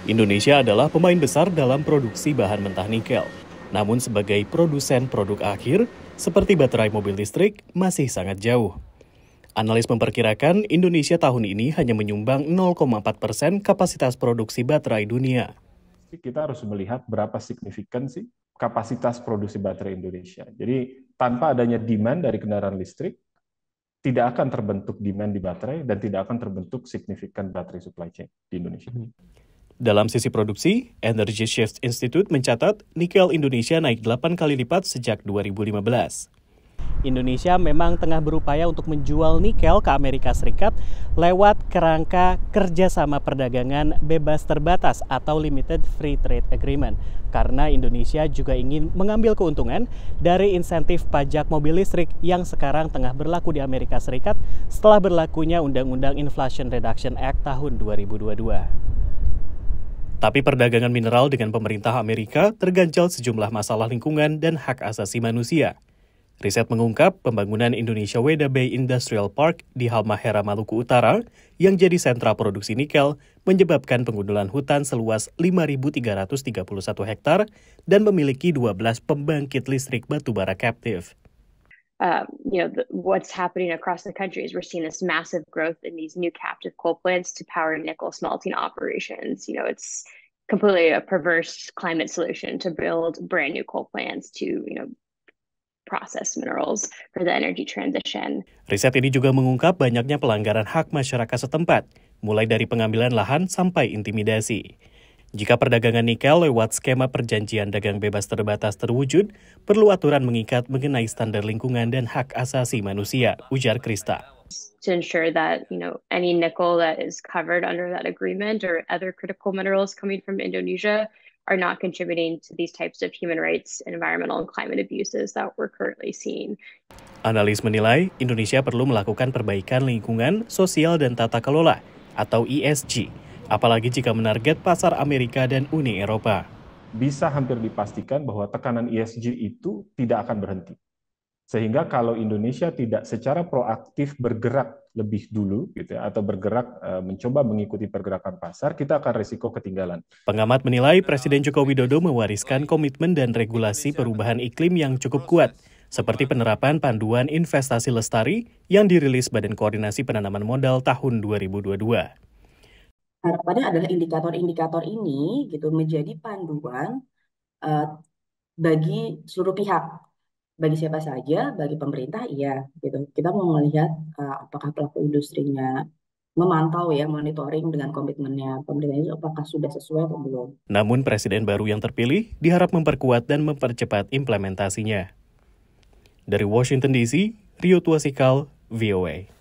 Indonesia adalah pemain besar dalam produksi bahan mentah nikel. Namun sebagai produsen produk akhir, seperti baterai mobil listrik, masih sangat jauh. Analis memperkirakan Indonesia tahun ini hanya menyumbang 0,4% kapasitas produksi baterai dunia. Kita harus melihat berapa signifikan sih kapasitas produksi baterai Indonesia. Jadi tanpa adanya demand dari kendaraan listrik, tidak akan terbentuk demand di baterai dan tidak akan terbentuk signifikan baterai supply chain di Indonesia. Dalam sisi produksi, Energy Shift Institute mencatat nikel Indonesia naik 8 kali lipat sejak 2015. Indonesia memang tengah berupaya untuk menjual nikel ke Amerika Serikat lewat kerangka kerjasama perdagangan bebas terbatas atau Limited Free Trade Agreement. Karena Indonesia juga ingin mengambil keuntungan dari insentif pajak mobil listrik yang sekarang tengah berlaku di Amerika Serikat setelah berlakunya Undang-Undang Inflation Reduction Act tahun 2022. Tapi perdagangan mineral dengan pemerintah Amerika terganjal sejumlah masalah lingkungan dan hak asasi manusia. Riset mengungkap pembangunan Indonesia Weda Bay Industrial Park di Halmahera, Maluku Utara yang jadi sentra produksi nikel menyebabkan pengundulan hutan seluas 5.331 hektar dan memiliki 12 pembangkit listrik batubara captive. What's happening across the country is we're seeing this massive growth in these new captive coal plants to power nickel smelting operations. It's completely a perverse climate solution to build brand new coal plants to, process minerals for the energy transition. Riset ini juga mengungkap banyaknya pelanggaran hak masyarakat setempat, mulai dari pengambilan lahan sampai intimidasi. Jika perdagangan nikel lewat skema perjanjian dagang bebas terbatas terwujud, perlu aturan mengikat mengenai standar lingkungan dan hak asasi manusia, ujar Krista. To ensure that, any nickel that is covered under that agreement or other critical minerals coming from Indonesia are not contributing to these types of human rights, environmental, and climate abuses that we're currently seeing. Analis menilai Indonesia perlu melakukan perbaikan lingkungan, sosial, dan tata kelola atau ESG, apalagi jika menarget pasar Amerika dan Uni Eropa. Bisa hampir dipastikan bahwa tekanan ESG itu tidak akan berhenti. Sehingga kalau Indonesia tidak secara proaktif bergerak lebih dulu atau bergerak mencoba mengikuti pergerakan pasar, kita akan risiko ketinggalan. Pengamat menilai Presiden Joko Widodo mewariskan komitmen dan regulasi perubahan iklim yang cukup kuat, seperti penerapan panduan investasi lestari yang dirilis Badan Koordinasi Penanaman Modal tahun 2022. Harapannya adalah indikator-indikator ini menjadi panduan bagi seluruh pihak. Bagi siapa saja, bagi pemerintah iya Kita mau melihat apakah pelaku industrinya memantau monitoring dengan komitmennya pemerintah itu apakah sudah sesuai atau belum. Namun presiden baru yang terpilih diharap memperkuat dan mempercepat implementasinya. Dari Washington DC, Rio Tuasikal, VOA.